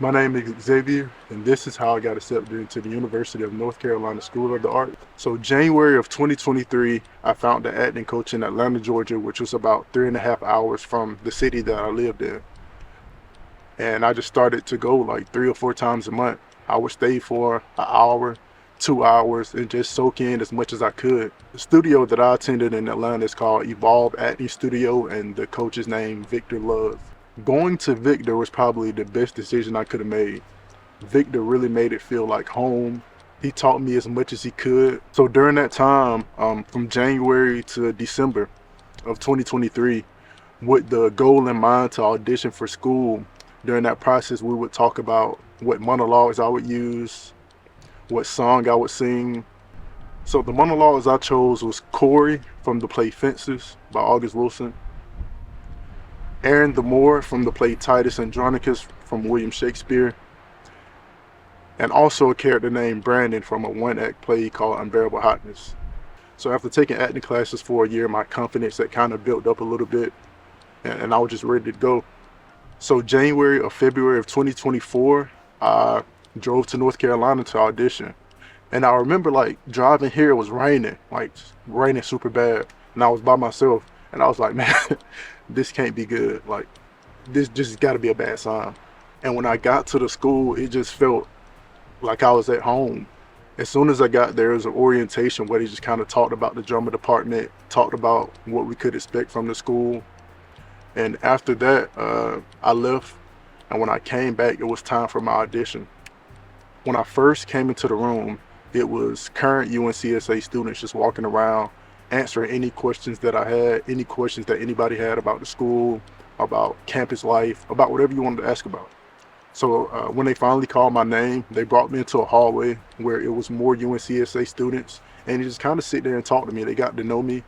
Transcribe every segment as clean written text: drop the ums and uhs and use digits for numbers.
My name is Xavier, and this is how I got accepted into the University of North Carolina School of the Arts. So January of 2023, I found the acting coach in Atlanta, Georgia, which was about 3.5 hours from the city that I lived in. And I just started to go like 3 or 4 times a month. I would stay for an hour, 2 hours, and just soak in as much as I could. The studio that I attended in Atlanta is called Evolve Acting Studio, and the coach is named Victor Love. Going to Victor was probably the best decision I could have made. Victor really made it feel like home. He taught me as much as he could. So during that time, from January to December of 2023, with the goal in mind to audition for school, during that process, we would talk about what monologues I would use, what song I would sing. So the monologues I chose was Corey from the play Fences by August Wilson, Aaron the Moor from the play Titus Andronicus from William Shakespeare, and also a character named Brandon from a one-act play called Unbearable Hotness. So after taking acting classes for a year, my confidence had kind of built up a little bit, and I was just ready to go. So January or February of 2024, I drove to North Carolina to audition. And I remember like driving here, it was raining, like raining super bad. And I was by myself, and I was like, man, this can't be good. Like, this just got to be a bad sign. And when I got to the school, it just felt like I was at home. As soon as I got there, it was an orientation where they just kind of talked about the drama department, talked about what we could expect from the school. And after that, I left. And when I came back, it was time for my audition. When I first came into the room, it was current UNCSA students just walking around, answering any questions that I had, any questions that anybody had about the school, about campus life, about whatever you wanted to ask about. So when they finally called my name, they brought me into a hallway where it was more UNCSA students, and they just kind of sit there and talk to me. They got to know me.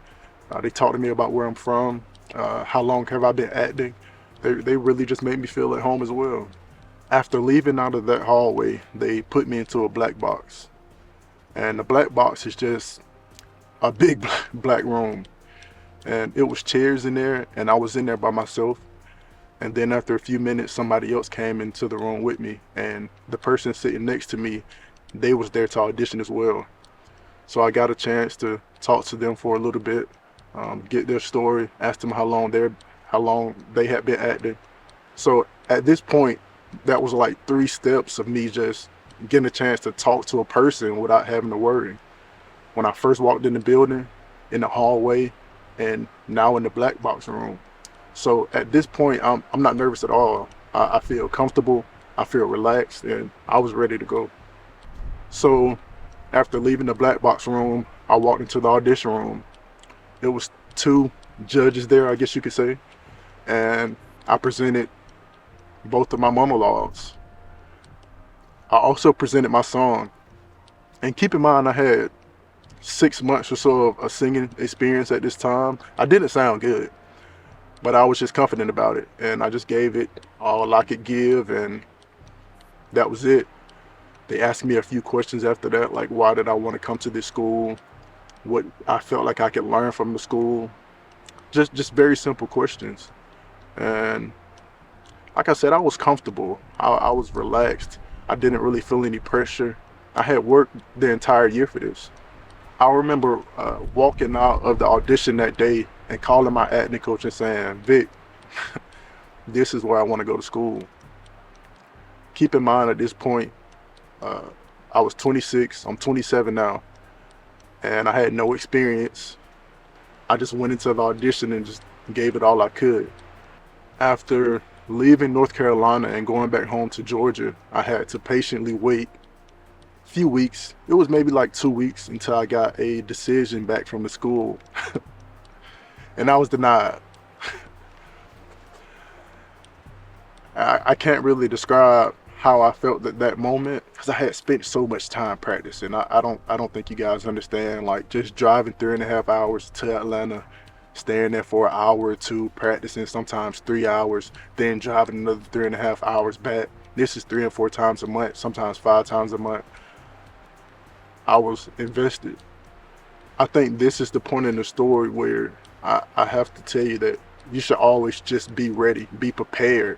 They talked to me about where I'm from, how long have I been acting. They really just made me feel at home as well. After leaving out of that hallway, they put me into a black box. And the black box is just a big black room. And it was chairs in there, and I was in there by myself. And then after a few minutes, somebody else came into the room with me, and the person sitting next to me, they was there to audition as well. So I got a chance to talk to them for a little bit, get their story, ask them how long they had been acting. So at this point, that was like 3 steps of me just getting a chance to talk to a person without having to worry. When I first walked in the building, in the hallway, and now in the black box room. So at this point, I'm not nervous at all. I feel comfortable, I feel relaxed, and I was ready to go. So after leaving the black box room, I walked into the audition room. There was 2 judges there, I guess you could say, and I presented both of my monologues. I also presented my song. And keep in mind, I had 6 months or so of a singing experience at this time. I didn't sound good, but I was just confident about it, and I just gave it all I could give, and that was it. They asked me a few questions after that, like why did I want to come to this school, what I felt like I could learn from the school, just very simple questions. And like I said, I was comfortable, I was relaxed, I didn't really feel any pressure. I had worked the entire year for this. I remember walking out of the audition that day and calling my acting coach and saying, Vic, this is where I want to go to school. Keep in mind at this point, I was 26, I'm 27 now, and I had no experience. I just went into the audition and just gave it all I could. After leaving North Carolina and going back home to Georgia, I had to patiently wait a few weeks. It was maybe like 2 weeks until I got a decision back from the school. And I was denied. I can't really describe how I felt at that moment because I had spent so much time practicing. I don't think you guys understand, like just driving 3.5 hours to Atlanta, staying there for an hour or 2, practicing sometimes 3 hours, then driving another 3.5 hours back. This is 3 and 4 times a month, sometimes 5 times a month. I was invested. I think this is the point in the story where I have to tell you that you should always just be ready, be prepared,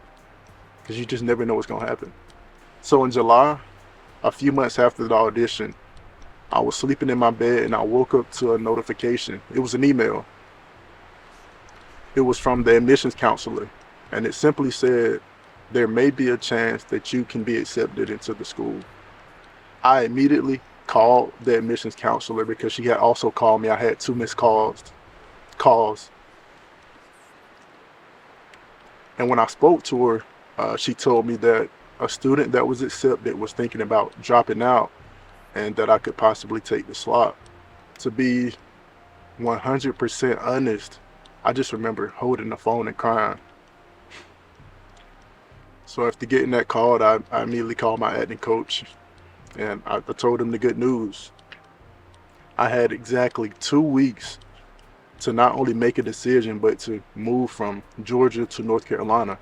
because you just never know what's going to happen. So in July, a few months after the audition, I was sleeping in my bed and I woke up to a notification. It was an email. It was from the admissions counselor, and it simply said, there may be a chance that you can be accepted into the school. I immediately called the admissions counselor because she had also called me. I had 2 missed calls. And when I spoke to her, she told me that a student that was accepted was thinking about dropping out and that I could possibly take the slot. To be 100% honest, I just remember holding the phone and crying. So after getting that call, I immediately called my acting coach and I told him the good news. I had exactly 2 weeks to not only make a decision, but to move from Georgia to North Carolina.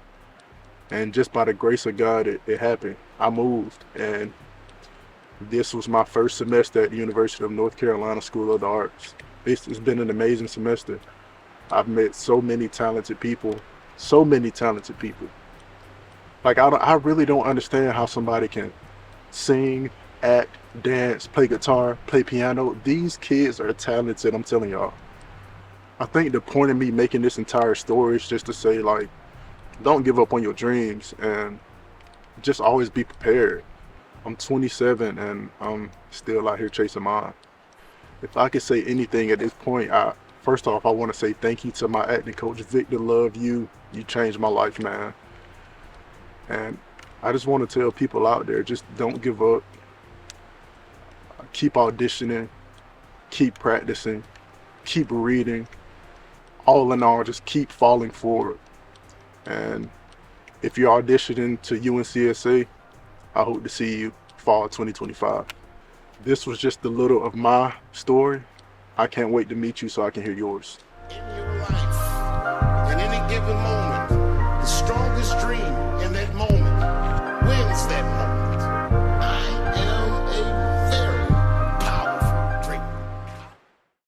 And just by the grace of God, it happened. I moved, and this was my first semester at the University of North Carolina School of the Arts. It's been an amazing semester. I've met so many talented people, Like I really don't understand how somebody can sing, act, dance, play guitar, play piano. These kids are talented, I'm telling y'all. I think the point of me making this entire story is just to say, like, don't give up on your dreams and just always be prepared. I'm 27 and I'm still out here chasing mine. If I could say anything at this point, first off, I want to say thank you to my acting coach, Victor. Love you. You changed my life, man. And I just want to tell people out there, just don't give up. Keep auditioning, keep practicing, keep reading. All in all, just keep falling forward. And if you're auditioning to UNCSA, I hope to see you fall 2025. This was just a little of my story. I can't wait to meet you so I can hear yours.